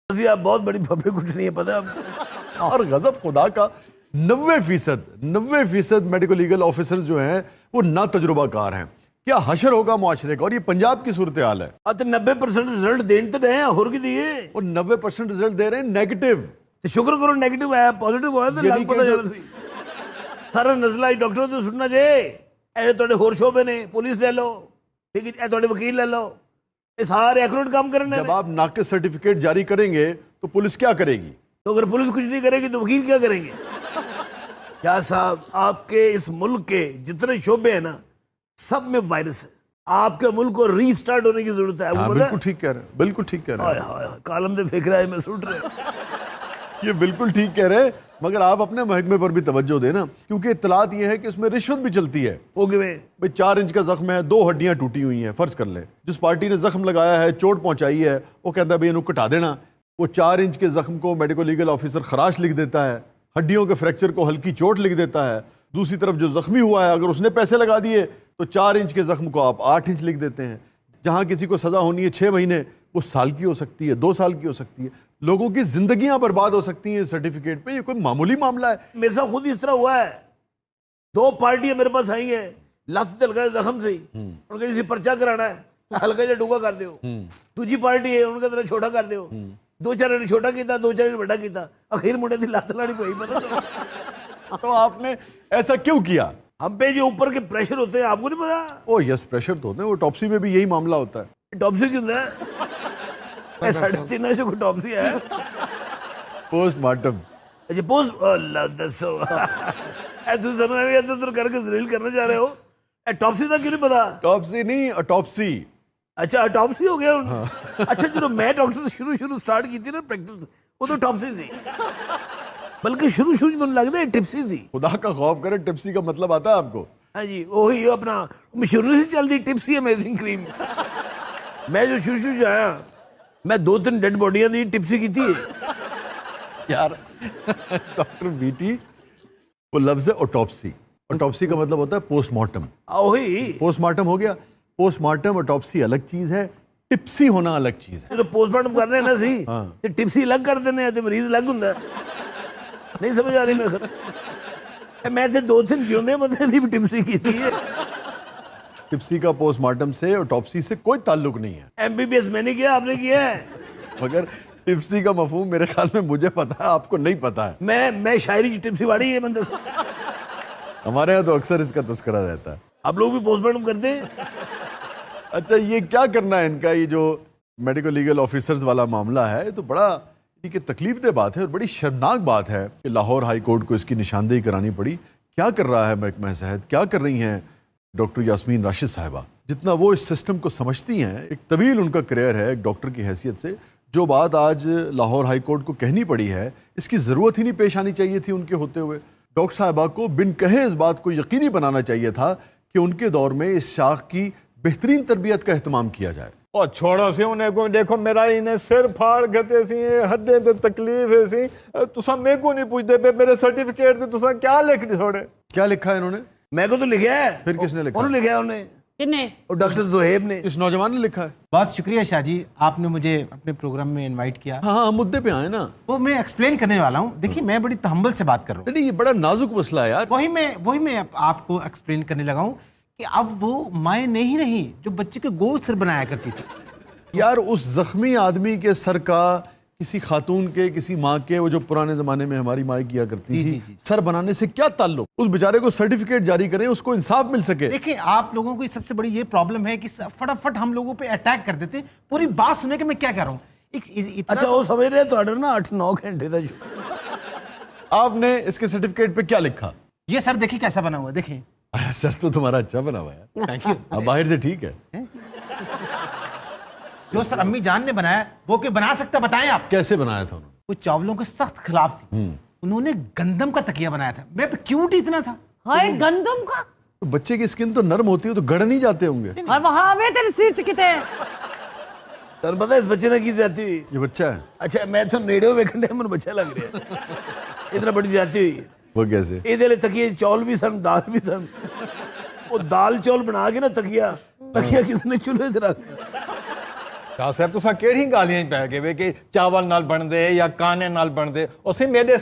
آپ بہت بڑی پھپھی کٹنی ہے پتہ آپ. اور غضب خدا کا 90% میڈیکل لیگل آفیسر جو ہیں وہ نا تجربہ کار ہیں. کیا حشر ہوگا معاشرے کا. اور یہ پنجاب کی صورتحال ہے. 90% رزلٹ دین تو رہے ہیں اور کی دیے. اور 90% رزلٹ دے رہے ہیں نیگیٹو. شکر کرو نیگیٹو آیا, پازیٹو آیا تو لگ پتہ چل سی. سارا نزلہ ڈاکٹر تو سننا چاہیے. اے تھوڑے ہور شعبے نے, پولیس لے لو, ٹھیک ہے, اے تھوڑے وکیل لے لو, یہ سارے ایکوریٹ کام کرنے. جب آپ ناقص سرٹیفکیٹ جاری کریں گے تو پولیس کیا کرے گی؟ تو اگر پولیس کچھ نہیں کرے گی تو وکیل کیا کریں گے؟ کیا صاحب, آپ کے اس ملک کے جتنے شعبے ہیں نا سب میں وائرس ہے. آپ کے ملک کو ری سٹارٹ ہونے کی ضرورت ہے. بالکل ٹھیک کہہ رہے ہیں, بالکل ٹھیک کہہ رہے ہیں. کالم دے پھینک رہا ہے, میں سوٹ رہے. یہ بالکل ٹھیک کہہ رہے ہیں, مگر آپ اپنے محکمے پر بھی توجہ دیں نا, کیونکہ اطلاعات یہ ہے کہ اس میں رشوت بھی چلتی ہے. بھئی 4 انچ کا زخم ہے, 2 ہڈیاں ٹوٹی ہوئی ہیں, فرض کر لیں جس پارٹی نے زخم لگایا ہے, چوٹ پہنچائی ہے, وہ کہتا ہے بھئی انہوں کٹا دینا. وہ 4 انچ کے زخم کو میڈیکل لیگل آفیسر خراش لکھ دیتا ہے, ہڈیوں کے فریکچر کو ہلکی چوٹ لکھ دیتا ہے. دوسری طرف جو زخمی ہوا ہے اگر اس نے پیسے لگا دیے تو 4 انچ کے زخم کو آپ 8 انچ لکھ دیتے ہیں. جہاں کسی کو سزا ہونی ہے 6 مہینے, وہ سال کی ہو سکتی ہے, 2 سال کی ہو سکتی ہے. لوگوں کی زندگیاں برباد ہو سکتی ہیں سرٹیفکیٹ پہ. یہ کوئی معمولی معاملہ ہے؟ میرے ساتھ خود اس طرح ہوا ہے. 2 پارٹیاں میرے پاس آئی ہیں لت تلکا زخم سے, ان کا جیسے پرچہ کرانا ہے ہلکا جا ڈوگا کر دیو. دوسری پارٹی ہے ان کا ذرا چھوٹا کر دیو. 2-4 نے چھوٹا کیتا, 2-4 نے بڑا کیتا, اخیر منڈے دی لت لانی پئی. پتہ تو آپ نے ایسا کیوں کیا؟ ہم پہ جو اوپر کے پریشر ہوتے ہیں آپ کو نہیں پتا؟ او یس, پریشر تو ہوتے ہیں. وہ ٹاپسی میں بھی یہی معاملہ ہوتا ہے. ٹاپسی کیوں ہوتا ہے؟ 3.5 کو ٹاپسی ہے. Post mortem. اچھا پوسٹ, اللہ دسو اے تو سنو میں ادھر کر کے ذلیل کرنا چاہ رہے ہو. اے ٹاپسی تھا کیوں نہیں پتا؟ ٹاپسی نہیں, اٹاپسی. اچھا اٹاپسی ہو گیا. اچھا چلو میں ڈاکٹر سے شروع سٹارٹ کی تھی نا پریکٹس, وہ تو ٹاپسی سی, بلکہ شروع میں لگتا ہے ٹپسی سی. خدا کا خوف کرے, ٹپسی کا مطلب آتا ہے آپ کو؟ ہاں جی, وہی اپنا شروع سے چل دی ٹپسی امیزنگ کریم. میں جو شروع آیا میں 2-3 ڈیڈ باڈیاں دی ٹپسی کی تھی. یار ڈاکٹر بیٹی, وہ لفظ ہے اوٹوپسی. اوٹوپسی کا مطلب ہوتا ہے پوسٹ مارٹم. وہی پوسٹ مارٹم ہو گیا. پوسٹ مارٹم اوٹوپسی الگ چیز ہے, ٹپسی ہونا الگ چیز ہے. تو پوسٹ مارٹم کرنے ہیں نا سی, ٹپسی الگ کر دینے ہیں, مریض الگ ہوں. نہیں سمجھ آ رہی میں سے 2-3 جیوندے بندے دی بھی ٹپسی کی تھی. ٹپسی کا پوسٹ مارٹم سے اوٹوپسی سے کوئی تعلق نہیں ہے. MBBS میں نے کیا, آپ نے کیا ہے. مگر ٹپسی کا مفہوم میرے خیال میں مجھے پتا ہے, آپ کو نہیں پتا ہے. میں شاعری ٹپسی واڑی ہے بندے سے. ہمارے یہاں تو اکثر اس کا تذکرہ رہتا ہے. آپ لوگ بھی پوسٹ مارٹم کرتے ہیں؟ اچھا یہ کیا کرنا ہے ان کا, یہ جو میڈیکل لیگل آفیسرز والا معاملہ ہے, یہ تو بڑا کہ تکلیف دہ بات ہے اور بڑی شرمناک بات ہے کہ لاہور ہائی کورٹ کو اس کی نشاندہی کرانی پڑی. کیا کر رہا ہے محکمہ صحت, کیا کر رہی ہیں ڈاکٹر یاسمین راشد صاحبہ؟ جتنا وہ اس سسٹم کو سمجھتی ہیں, ایک طویل ان کا کریئر ہے ایک ڈاکٹر کی حیثیت سے, جو بات آج لاہور ہائی کورٹ کو کہنی پڑی ہے, اس کی ضرورت ہی نہیں پیش آنی چاہیے تھی ان کے ہوتے ہوئے. ڈاکٹر صاحبہ کو بن کہے اس بات کو یقینی بنانا چاہیے تھا کہ ان کے دور میں اس شاخ کی بہترین تربیت کا اہتمام کیا جائے. اور چھوڑو سی انہیں کو, دیکھو میرا انہیں سر پھاڑ گتے سی, ہڈے تے تکلیف ہے سی, تساں میں کو نہیں پوچھتے پہ میرے سرٹیفکیٹ تے تساں کیا لکھ چھوڑے. کیا لکھا ہے انہوں نے؟ میں کو تو لکھا ہے. پھر کس نے لکھا؟ انہوں نے لکھا ہے. انہیں کنے؟ اور ڈاکٹر زہیب نے. اس نوجوان نے لکھا ہے. بہت شکریہ شاہ جی, آپ نے مجھے اپنے پروگرام میں انوائٹ کیا. ہاں مدے پہ آئے نا. وہ میں ایکسپلین کرنے والا ہوں. دیکھیے میں بڑی تحمل سے بات کر رہا ہوں. نہیں یہ بڑا نازک مسئلہ ہے یار. وہی میں آپ کو ایکسپلین کرنے لگا ہوں کہ اب وہ مائیں نہیں رہی جو بچے کے گول سر بنایا کرتی تھی. یار اس زخمی آدمی کے سر کا کسی خاتون کے, کسی ماں کے, وہ جو پرانے زمانے میں ہماری مائیں کیا کرتی تھی, سر بنانے سے کیا تعلق؟ اس بیچارے کو سرٹیفکیٹ جاری کریں, اس کو انصاف مل سکے. دیکھیں آپ لوگوں کو سب سے بڑی یہ پرابلم ہے کہ فٹافٹ ہم لوگوں پہ اٹیک کر دیتے. پوری بات سنے کہ میں کیا کہہ رہا ہوں. اچھا وہ سمجھ رہے تو آرڈر نا 8-9 گھنٹے تھا. آپ نے اس کے سرٹیفکیٹ پہ کیا لکھا؟ یہ سر دیکھیں کیسا بنا ہوا ہے, دیکھیں. سر تو تمہارا اچھا بنا ہوا ہے. Thank you. اب باہر سے ٹھیک ہے. جو سر امی جان نے بنایا وہ کہ بنا سکتا, بتائیں آپ. کیسے بنایا تھا انہوں نے؟ وہ چاولوں کے سخت خلاف تھی. انہوں نے گندم کا تکیہ بنایا تھا. میں کیوٹ اتنا تھا. ہائے گندم کا. تو بچے کی اسکن تو نرم ہوتی ہے, تو گڑ نہیں جاتے ہوں گے. ہائے وہاں میں تیری سیٹ کتے. سر پتہ اس بچے نے کی زیادتی ہوئی. یہ بچہ ہے. اچھا میں تو نیڑے ویکھنے من بچہ لگ رہا ہے. اتنا بڑی زیادتی ہوئی. وہ کیسے؟ یہ دے تکیے چول بھی سن, دال بھی سن. وہ دال چول بنا کے نا تکیہ کس نے چولہے سے رکھ دیا. ਸ਼ਾਹ ਸਾਹਿਬ ਤੁਸੀਂ ਕਿਹੜੀ ਗਾਲੀਆਂ 'ਚ ਪੈ ਗਏ ਵੇ ਕਿ ਚਾਵਲ ਨਾਲ ਬਣਦੇ ਜਾਂ ਕਾਨੇ ਨਾਲ ਬਣਦੇ ਅਸੀਂ ਮੇਰੇ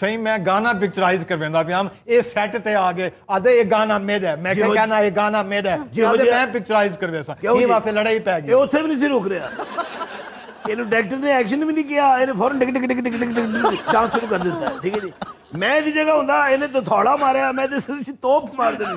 ਸਹੀ ਮੈਂ ਗਾਣਾ ਪਿਕਚਰਾਈਜ਼ ਕਰਵਾਉਂਦਾ ਪਿਆ ਇਹ ਸੈੱਟ ਤੇ ਆ ਗਏ ਆਦੇ ਇਹ ਗਾਣਾ ਮੇਰਾ ਹੈ ਮੈਂ ਕਿਹਾ ਕਹਿਣਾ ਇਹ ਗਾਣਾ ਮੇਰਾ ਹੈ ਆਦੇ ਮੈਂ ਪਿਕਚਰਾਈਜ਼ ਕਰਵਾਇਆ ਇਹ ਵਾਸਤੇ ਲੜਾਈ ਪੈ ਗਈ ਇਹ ਉੱਥੇ ਵੀ ਨਹੀਂ ਸੀ ਰੁਕ ਰਿਹਾ ਇਹਨੂੰ ਡਾਇਰੈਕਟਰ ਨੇ ਐਕਸ਼ਨ ਵੀ ਨਹੀਂ ਕੀਤਾ ਇਹਨੇ ਫੌਰਨ ਟਿਕ ਟਿਕ ਟਿਕ ਟਿਕ ਟਿਕ ਡਾਂਸ ਸ਼ੁਰੂ ਕਰ ਦਿੱਤਾ ਠੀਕ ਹੈ ਜੀ ਮੈਂ ਇਹਦੀ ਜਗ੍ਹਾ ਹੁੰਦਾ ਇਹਨੇ ਤਾਂ ਥੋੜਾ ਮਾਰਿਆ ਮੈਂ ਤੇ ਸਿਰ ਤੋਪ ਮਾਰ ਦੇਣੀ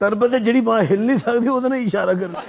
ਤਨ ਪਤਾ ਜਿਹੜੀ ਮਾਂ ਹਿੱਲ ਨਹੀਂ ਸਕਦੀ ਉਹਦੇ ਨਾਲ ਇਸ਼ਾਰਾ ਕਰਨਾ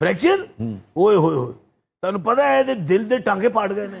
ਫ੍ਰੈਕਚਰ ਓਏ ਹੋਏ ਹੋਏ ਤੁਹਾਨੂੰ ਪਤਾ ਹੈ ਇਹਦੇ ਦਿਲ ਦੇ ਟਾਂਕੇ ਪਾੜ ਗਏ ਨੇ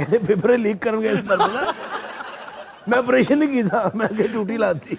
ਇਹਦੇ ਪੇਪਰ ਲੀਕ ਕਰਨ ਗਏ ਇਸ ਪਰ ਪਤਾ ਮੈਂ ਆਪਰੇਸ਼ਨ ਨਹੀਂ ਕੀਤਾ ਮੈਂ ਕਿ ਟੂਟੀ ਲਾਤੀ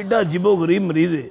ਐਡਾ ਅਜੀਬੋ ਗਰੀਬ ਮਰੀਜ਼ ਹੈ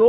2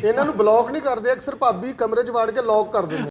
ਇਹਨਾਂ ਨੂੰ ਬਲੌਕ ਨਹੀਂ ਕਰਦੇ ਅਕਸਰ ਭਾਬੀ ਕਮਰੇ 'ਚ ਵਾੜ ਕੇ ਲੌਕ ਕਰ ਦਿੰਦੇ